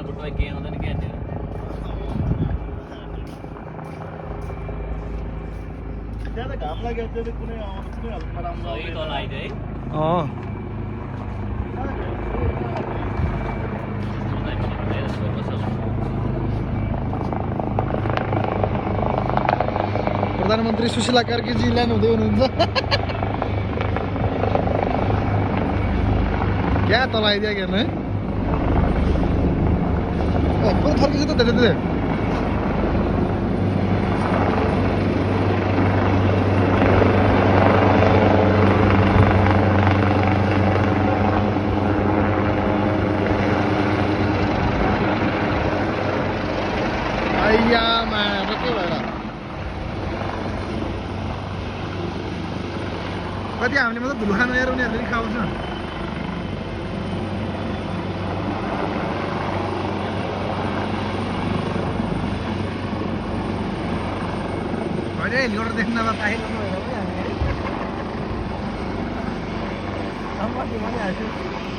बार बुटवा के आउँदैन के अनि ज्यादा घाम लाग्यो चाहिँ कुनै हालतमा राम्रो सही तल आइदियो है प्रधानमन्त्री सुशीला कार्कीजी ल्यान्ड हुँदै हुनुहुन्छ क्या तल आइदियो हेर्नु है पुरो फर्किन्छ त धेरै आइयामा के भएर कति हामीले मात्रै धुलो खानु हेर उनीहरूले पनि खाउँछ होइन हेलिकप्टर देख्न पाइरहनु भएर पनि हामी भनिहाल्छु